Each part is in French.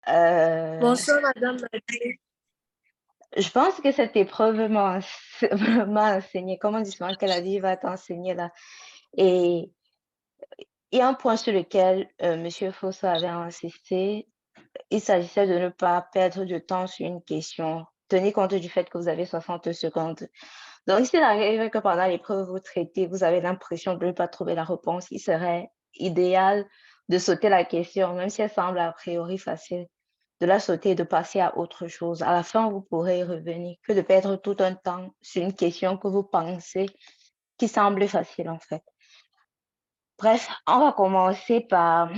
Euh, Bonsoir, Madame Nadine. je pense que cette épreuve m'a enseigné, comment justement que la vie va t'enseigner là. Et il y a un point sur lequel Monsieur Fosso avait insisté. Il s'agissait de ne pas perdre de temps sur une question. Tenez compte du fait que vous avez 60 secondes. Donc, s'il arrive que pendant l'épreuve, vous traitez, vous avez l'impression de ne pas trouver la réponse, il serait idéal de sauter la question, même si elle semble a priori facile, de la sauter et de passer à autre chose. À la fin, vous pourrez y revenir, que de perdre tout un temps sur une question que vous pensez qui semble facile en fait. Bref, on va commencer par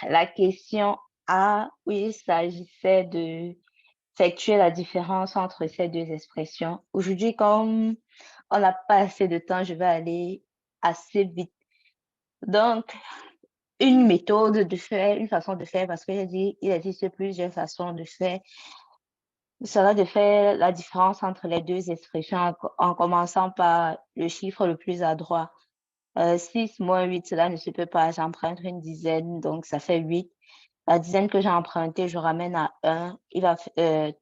la question A, où il s'agissait de effectuer la différence entre ces deux expressions. Aujourd'hui, comme on n'a pas assez de temps, je vais aller assez vite. Donc, une méthode de faire, une façon de faire, parce que j'ai dit, il existe plusieurs façons de faire, sera de faire la différence entre les deux expressions en commençant par le chiffre le plus adroit. 6 moins 8, cela ne se peut pas. J'emprunte une dizaine, donc ça fait 8. La dizaine que j'ai empruntée, je ramène à 1.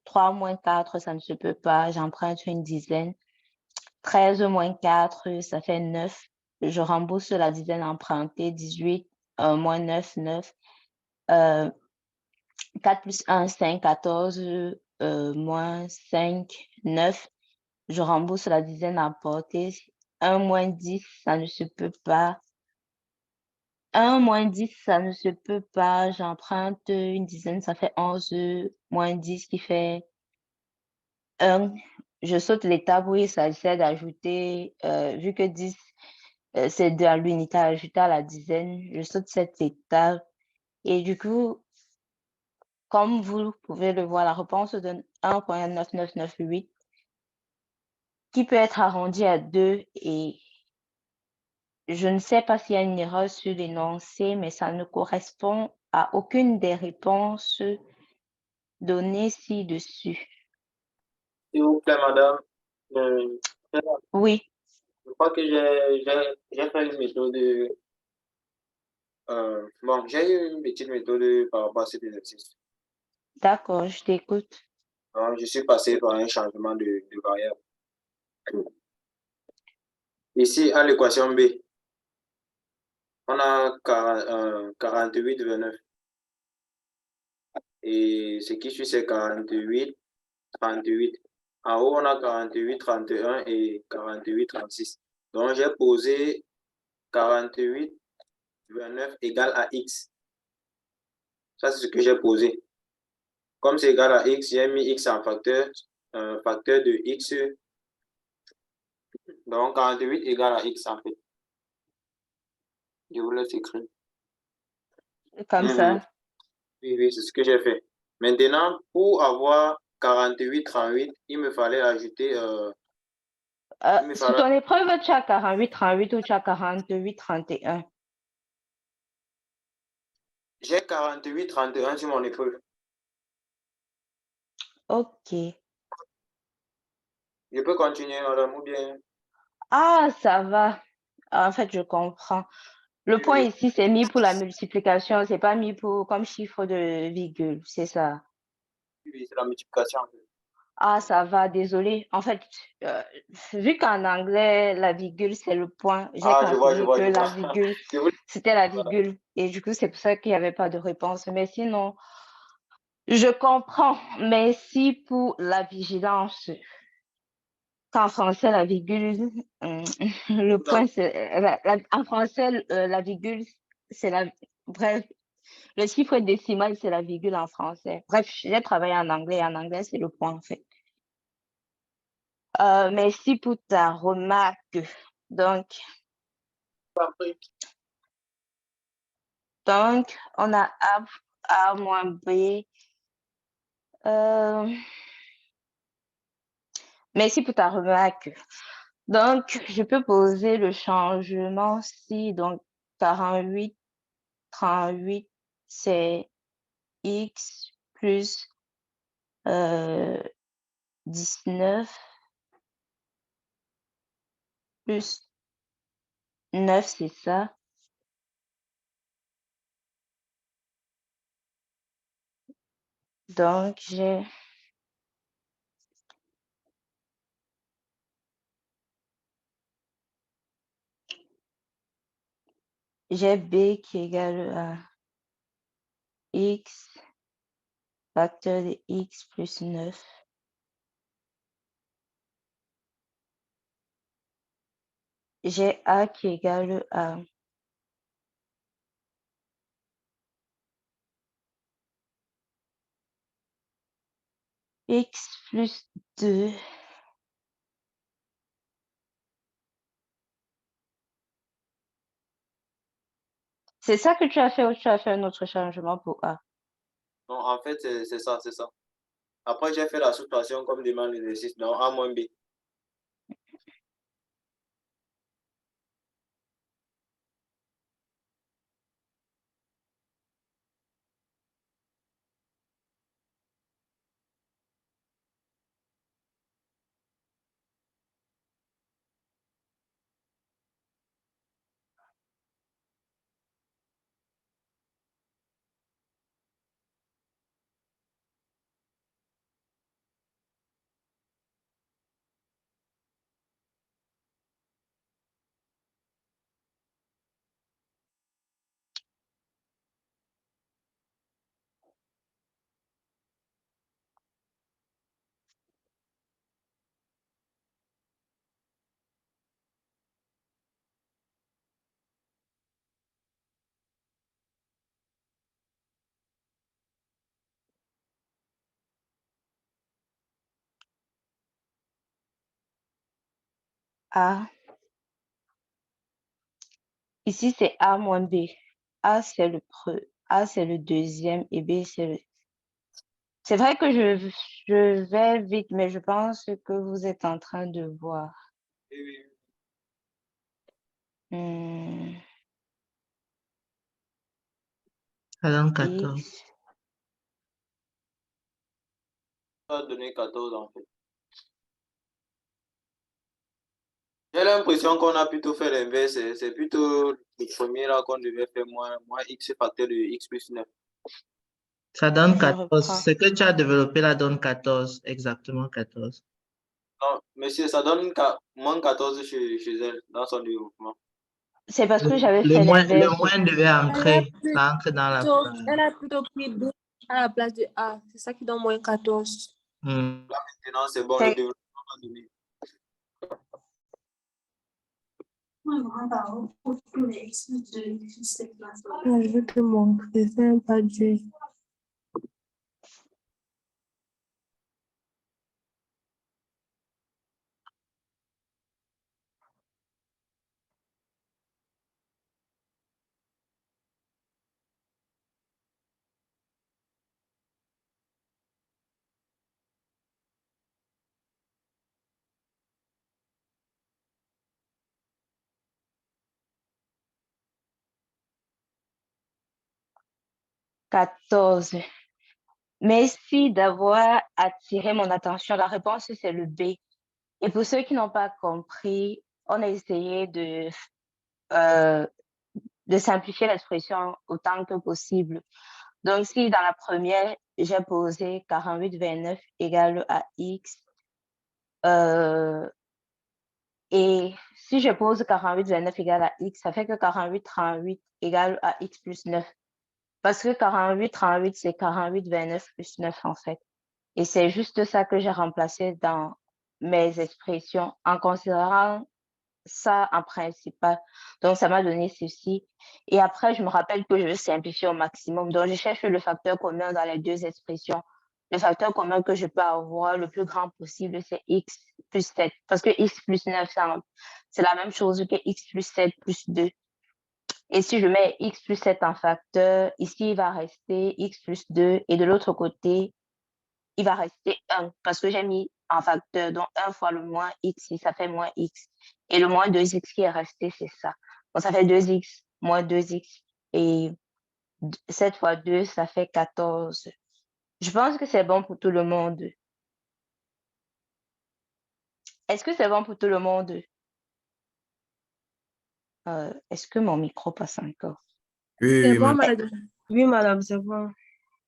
3 moins 4, ça ne se peut pas. J'emprunte une dizaine. 13 moins 4, ça fait 9. Je rembourse la dizaine empruntée. 18 moins 9, 9. Euh, 4 plus 1, 5. 14 moins 5, 9. Je rembourse la dizaine emprunté. 1 moins 10, ça ne se peut pas. 1 moins 10, ça ne se peut pas. J'emprunte une dizaine, ça fait 11 moins 10 qui fait 1. Je saute l'étape où il s'agissait d'ajouter, vu que 10, c'est de l'unité ajoutée à la dizaine, je saute cette étape. Et du coup, comme vous pouvez le voir, la réponse donne 1,9998 qui peut être arrondi à 2 et je ne sais pas s'il y a une erreur sur l'énoncé, mais ça ne correspond à aucune des réponses données ci-dessus. S'il vous plaît, madame, euh, Oui, je crois que j'ai fait une méthode. Bon, j'ai eu une petite méthode par rapport à cet exercice. d'accord, je t'écoute. Donc, je suis passé par un changement de variable. Ici, à l'équation B, on a 48,29. Et ce qui suit, c'est 48, 38. En haut, on a 48, 31 et 48, 36. Donc, j'ai posé 48, 29 égale à x. Ça, c'est ce que j'ai posé. Comme c'est égal à x, j'ai mis x en facteur, un facteur de x. Donc, 48 égale à x, en fait. Je vous laisse écrire. Comme Mhm. ça. Oui, oui, c'est ce que j'ai fait. Maintenant, pour avoir 48, 38, il me fallait ajouter, il me Sur fallait, ton épreuve, tu as 48, 38 ou tu as 48, 31. j'ai 48, 31 sur mon épreuve. Ok. Je peux continuer, madame, ou bien? Ah, ça va. En fait, je comprends. Le Oui, point oui, ici, c'est mis pour la multiplication, c'est pas mis pour comme chiffre de virgule, c'est ça. oui, oui, c'est la multiplication, en fait. Ah, ça va, désolé. En fait, euh, vu qu'en anglais, la virgule, c'est le point, j'ai Ah, je vois, je considéré vois, que je la vois. virgule, Je vous... c'était la virgule. Et du coup, c'est pour ça qu'il n'y avait pas de réponse. Mais sinon, je comprends. Merci pour la vigilance. Qu'en français, la virgule, le point, c'est, en français, la virgule, c'est la, bref, le chiffre décimal, c'est la virgule en français. Bref, j'ai travaillé en anglais. En anglais, c'est le point, en fait. Merci pour ta remarque. Donc, donc, on a A moins B. Euh, merci pour ta remarque. Donc, je peux poser le changement si, donc, 48, 38, c'est X plus 19 plus 9, c'est ça. Donc, j'ai B qui est égal à X facteur de X plus 9. J'ai A qui est égal à X plus 2. C'est ça que tu as fait ou tu as fait un autre changement pour A? Non, en fait, c'est ça, c'est ça. Après, j'ai fait la soustraction comme demande l'exercice, donc A moins B. A. Ici, c'est A moins B. A, c'est le deuxième et B, c'est le... C'est vrai que je vais vite, mais je pense que vous êtes en train de voir. Oui, oui. Ça donne 14. X. Ça a donné 14 en fait. J'ai l'impression qu'on a plutôt fait l'inverse. C'est plutôt le premier là qu'on devait faire moins X facteur de X plus 9. Ça donne Je 14. reprends. Ce que tu as développé là donne 14. Exactement 14. Non, monsieur, ça donne moins 14 chez elle, dans son développement. C'est parce que j'avais Le fait moins l'inverse. devait entrer. Ça entre dans la phrase. Elle a plutôt pris B à la place de A. C'est ça qui donne moins 14. Hmm. Là, maintenant, c'est bon, le C'est- développement va donner. Je vais te montrer. C'est un pas dur. Quatorze. Merci d'avoir attiré mon attention. La réponse, c'est le B. Et pour ceux qui n'ont pas compris, on a essayé euh, de simplifier l'expression autant que possible. Donc, si dans la première, j'ai posé 48,29 égale à X, et si je pose 48,29 égale à X, ça fait que 48,38 égale à X plus 9. Parce que 48,38, c'est 48,29 plus 9 en fait. Et c'est juste ça que j'ai remplacé dans mes expressions en considérant ça en principal. Donc, ça m'a donné ceci. Et après, je me rappelle que je veux simplifier au maximum. Donc, je cherche le facteur commun dans les deux expressions. Le facteur commun que je peux avoir le plus grand possible, c'est x plus 7. Parce que x plus 9, c'est la même chose que x plus 7 plus 2. Et si je mets x plus 7 en facteur, ici, il va rester x plus 2. Et de l'autre côté, il va rester 1 parce que j'ai mis en facteur. Donc, 1 fois le moins x, ça fait moins x. Et le moins 2x qui est resté, c'est ça. Donc, ça fait 2x moins 2x. Et 7 fois 2, ça fait 14. Je pense que c'est bon pour tout le monde. Est-ce que c'est bon pour tout le monde? Est-ce que mon micro passe encore? C'est bon, madame. Oui, madame, c'est bon.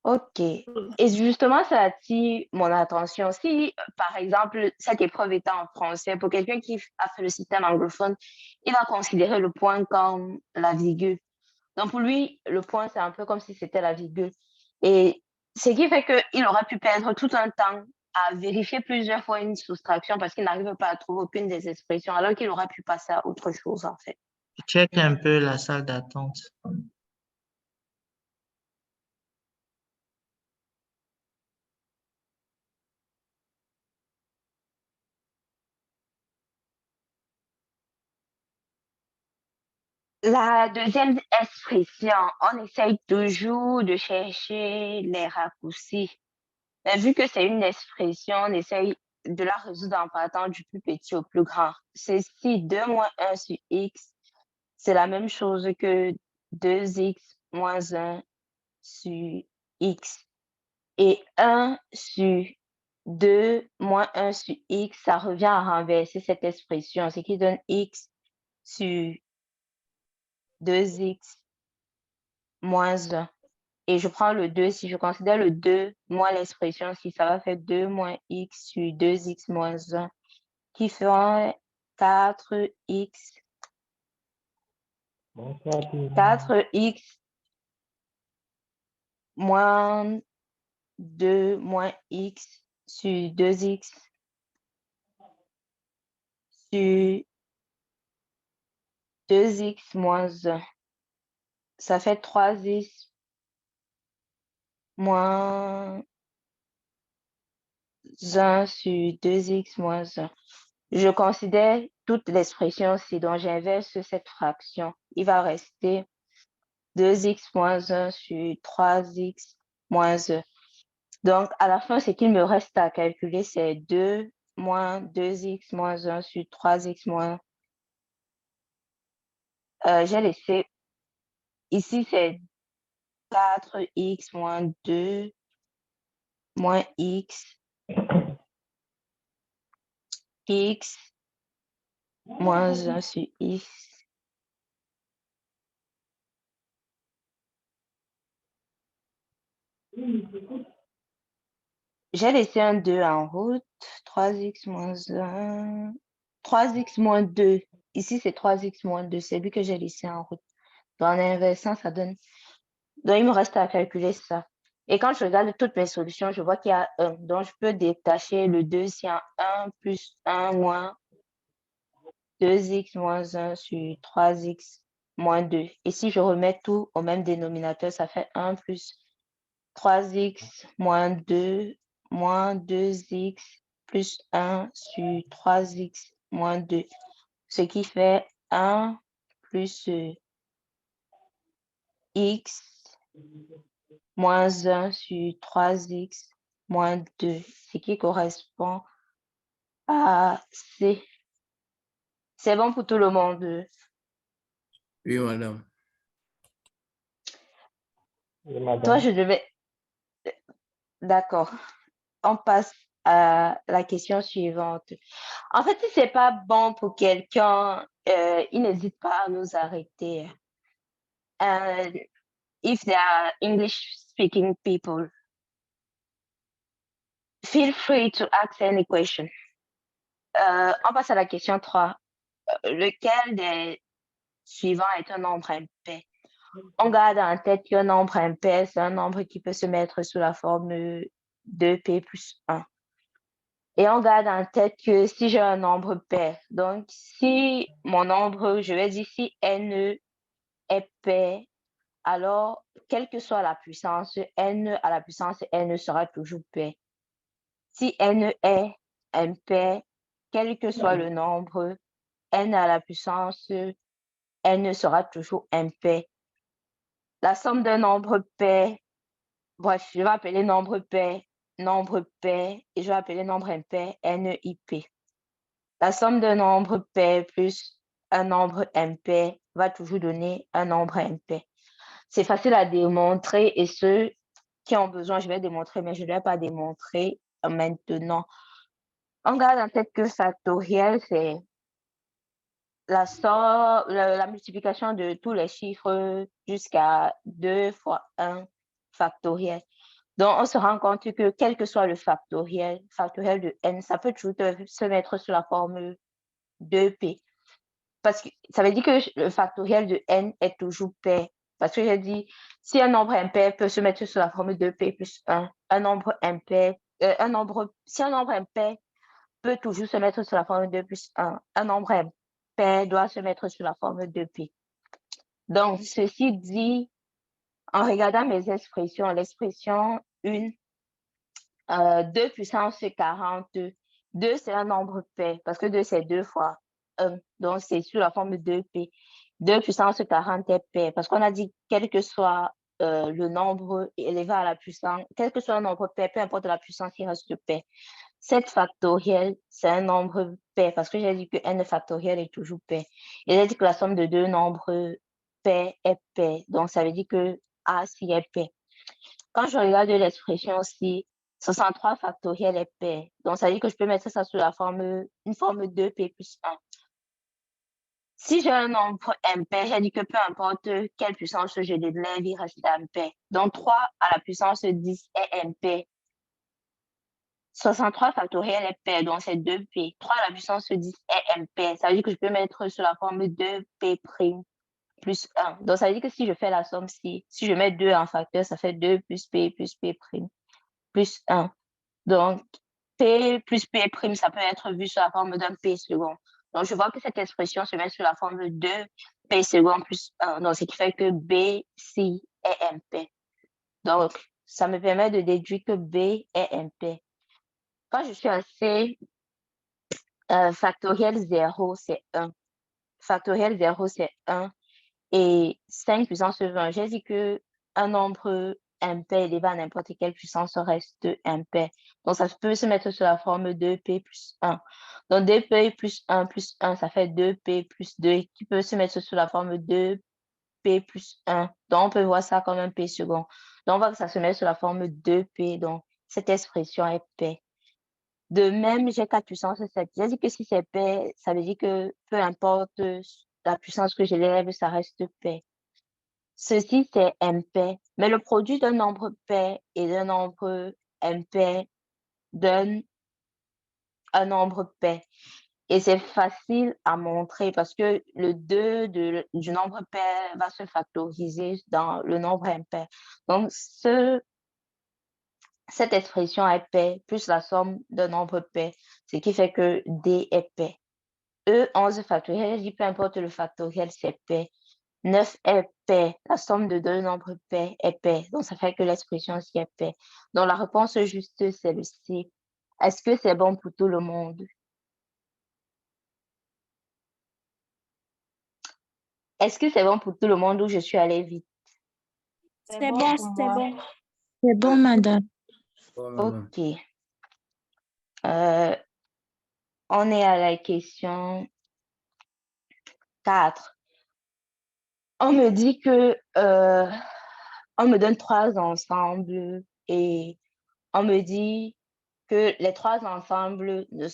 OK. Et justement, ça attire mon attention. Si, par exemple, cette épreuve était en français, pour quelqu'un qui a fait le système anglophone, il va considérer le point comme la virgule. Donc, pour lui, le point, c'est un peu comme si c'était la virgule. Et ce qui fait qu'il aurait pu perdre tout un temps à vérifier plusieurs fois une soustraction parce qu'il n'arrive pas à trouver aucune des expressions, alors qu'il aurait pu passer à autre chose, en fait. Check un peu la salle d'attente. La deuxième expression, on essaye toujours de chercher les raccourcis. Mais vu que c'est une expression, on essaye de la résoudre en partant du plus petit au plus grand. Ceci, 2 moins 1 sur x, c'est la même chose que 2x moins 1 sur x. Et 1 sur 2 moins 1 sur x, ça revient à renverser cette expression, ce qui donne x sur 2x moins 1. Et je prends le 2, si je considère le 2 moins l'expression, si ça va faire 2 moins x sur 2x moins 1, qui fera 4x, 4x moins 2 moins x sur 2x sur 2x moins 1. Ça fait 3x moins 1 sur 2x moins 1. Je considère toute l'expression ci, donc j'inverse cette fraction. Il va rester 2x moins 1 sur 3x moins 1. Donc, à la fin, ce qu'il me reste à calculer, c'est 2 moins 2x moins 1 sur 3x moins. J'ai laissé, ici, c'est 4x moins 2 moins x moins 1 sur x. J'ai laissé un 2 en route. 3x moins 1. 3x moins 2. Ici, c'est 3x moins 2. C'est lui que j'ai laissé en route. Donc, en inversant, ça donne. Donc, il me reste à calculer ça. Et quand je regarde toutes mes solutions, je vois qu'il y a 1. Donc, je peux détacher le 2 si en 1 plus 1 moins 2x moins 1 sur 3x moins 2. Et si je remets tout au même dénominateur, ça fait 1 plus 3x moins 2 moins 2x plus 1 sur 3x moins 2. Ce qui fait 1 plus x moins 1 sur 3x moins 2, ce qui correspond à C. C'est bon pour tout le monde. Oui, madame. Oui, madame. Toi, je devais... D'accord. On passe à la question suivante. En fait, si c'est pas bon pour quelqu'un, il n'hésite pas à nous arrêter. And if there are English-speaking people, feel free to ask any question. On passe à la question 3. Lequel des suivants est un nombre impair? On garde en tête qu'un nombre impair, c'est un nombre qui peut se mettre sous la forme 2p plus 1. Et on garde en tête que si j'ai un nombre pair, donc si mon nombre, je vais dire si n est pair, alors quelle que soit la puissance, n à la puissance n sera toujours pair. Si n est impair, quel que soit le nombre, n à la puissance n sera toujours impair. La somme d'un nombre pair, bref, je vais appeler nombre pair, et je vais appeler nombre impair NIP. La somme d'un nombre pair plus un nombre impair va toujours donner un nombre impair. C'est facile à démontrer et ceux qui ont besoin, je vais démontrer, mais je ne vais pas démontrer maintenant. On garde en tête que factoriel, c'est la multiplication de tous les chiffres jusqu'à 2 fois 1 factoriel. Donc, on se rend compte que quel que soit le factoriel de n, ça peut toujours se mettre sous la forme 2p. Parce que ça veut dire que le factoriel de n est toujours pair. Parce que j'ai dit, si un nombre impair peut se mettre sous la forme 2p plus 1, si un nombre impair peut toujours se mettre sous la forme 2 plus 1, un nombre impair doit se mettre sous la forme 2p. Donc, ceci dit, en regardant mes expressions, l'expression 1, 2 puissance 42, 2 c'est un nombre pair, parce que 2 c'est 2 fois 1, donc c'est sous la forme de 2p. 2 puissance 40 est pair, parce qu'on a dit quel que soit le nombre élevé à la puissance, quel que soit un nombre pair, peu importe la puissance, il reste pair. 7 factoriel, c'est un nombre pair, parce que j'ai dit que n factoriel est toujours pair. Et j'ai dit que la somme de deux nombres pairs est pair, donc ça veut dire que A si est pair. Quand je regarde l'expression aussi, 63 factoriel est pair. Donc, ça veut dire que je peux mettre ça sous la forme, une forme 2p plus 1. Si j'ai un nombre impair, j'ai dit que peu importe quelle puissance je l'élève, il reste impair. Donc, 3 à la puissance 10 est impair. 63 factoriel est pair, donc c'est 2p. 3 à la puissance 10 est impair. Ça veut dire que je peux mettre sous la forme 2p' plus 1. Donc, ça veut dire que si je fais la somme, si je mets 2 en facteur, ça fait 2 plus p plus 1. Donc, p plus p', ça peut être vu sous la forme d'un p second. Donc, je vois que cette expression se met sous la forme de 2p second plus 1. Donc, ce qui fait que b, si est impair. Donc, ça me permet de déduire que b est impair. Quand je suis à c, factoriel 0, c'est 1. Factoriel 0, c'est 1. Et 5 puissance 20, j'ai dit que un nombre impair élevé à n'importe quelle puissance reste impair. Donc, ça peut se mettre sous la forme 2p plus 1. Donc, 2p plus 1, ça fait 2p plus 2 qui peut se mettre sous la forme 2p plus 1. Donc, on peut voir ça comme un p second. Donc, on voit que ça se met sous la forme 2p. Donc, cette expression est pair. De même, j'ai 4 puissance 7. J'ai dit que si c'est pair, ça veut dire que peu importe la puissance que j'élève, ça reste pair. Ceci, c'est impair. Mais le produit d'un nombre pair et d'un nombre impair donne un nombre pair. Et c'est facile à montrer parce que le 2 du nombre pair va se factoriser dans le nombre impair. Donc, cette expression est pair plus la somme d'un nombre pair, ce qui fait que D est pair. E11 factoriel, je dis peu importe le factoriel, c'est pair. 9 est pair. La somme de deux nombres pairs est pair. Donc, ça fait que l'expression aussi est pair. Donc, la réponse juste, c'est le C. Est-ce que c'est bon pour tout le monde? Est-ce que c'est bon pour tout le monde ou je suis allée vite? C'est bon, c'est bon. C'est bon, madame. Bon, madame. OK. On est à la question 4. On me dit que on me donne 3 ensembles et on me dit que les 3 ensembles ne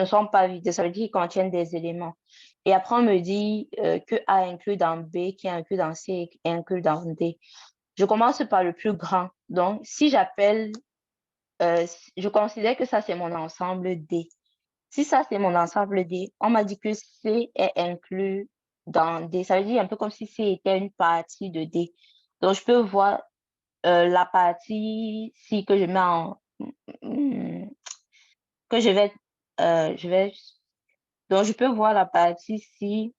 sont pas vides. Ça veut dire qu'ils contiennent des éléments. Et après, on me dit que A est inclus dans B, qui est inclus dans C et inclus dans D. Je commence par le plus grand. Donc, si j'appelle, je considère que ça, c'est mon ensemble D. Si ça, c'est mon ensemble D, on m'a dit que C est inclus dans D. Ça veut dire un peu comme si C était une partie de D. Donc, je peux voir la partie C que je mets en... que je vais... Donc, je peux voir la partie C.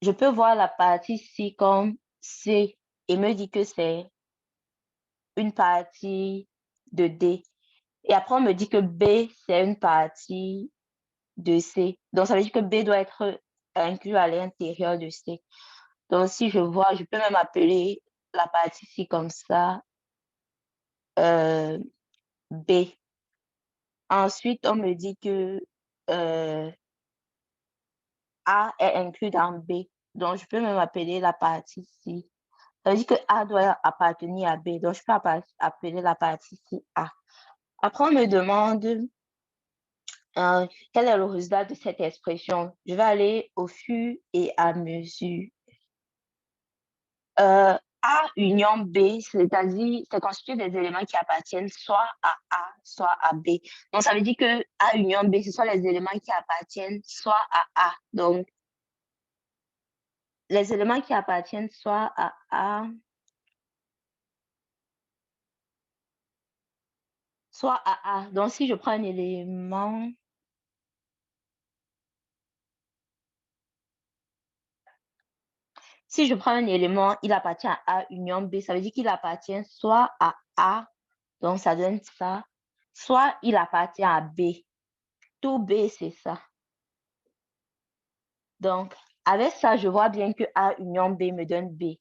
Je peux voir la partie C comme C et me dire que c'est une partie de D. Et après, on me dit que B, c'est une partie de C. Donc, ça veut dire que B doit être inclus à l'intérieur de C. Donc, si je vois, je peux même appeler la partie C comme ça, B. Ensuite, on me dit que A est inclus dans B. Donc, je peux même appeler la partie C. Ça veut dire que A doit appartenir à B. Donc, je peux appeler la partie C A. Après, on me demande quel est le résultat de cette expression. Je vais aller au fur et à mesure. A union B, c'est-à-dire c'est constitué des éléments qui appartiennent soit à A, soit à B. Donc, ça veut dire que A union B, ce sont les éléments qui appartiennent soit à A. Donc, les éléments qui appartiennent soit à A, soit à A. Donc, si je prends un élément, il appartient à A union B, ça veut dire qu'il appartient soit à A, donc ça donne ça, soit il appartient à B. Tout B, c'est ça. Donc, avec ça, je vois bien que A union B me donne B.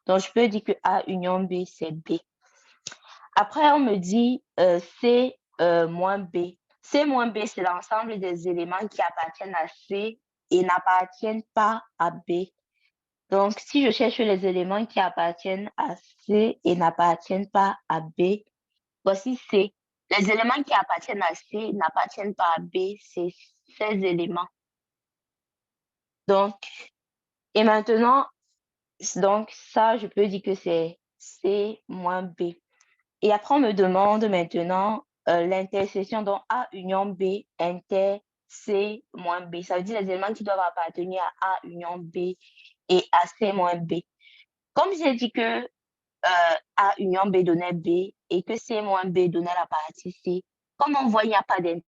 Donc, je peux dire que A union B, c'est B. Après, on me dit C moins B. C moins B, c'est l'ensemble des éléments qui appartiennent à C et n'appartiennent pas à B. Donc, si je cherche les éléments qui appartiennent à C et n'appartiennent pas à B, voici C. Les éléments qui appartiennent à C n'appartiennent pas à B, c'est ces éléments. Donc, et maintenant, donc ça, je peux dire que c'est C moins B. Et après, on me demande maintenant l'intersection, donc A union B inter C moins B. Ça veut dire les éléments qui doivent appartenir à A union B et à C moins B. Comme j'ai dit que A union B donnait B et que C moins B donnait la partie C, comme on voit, il n'y a pas d'intersection.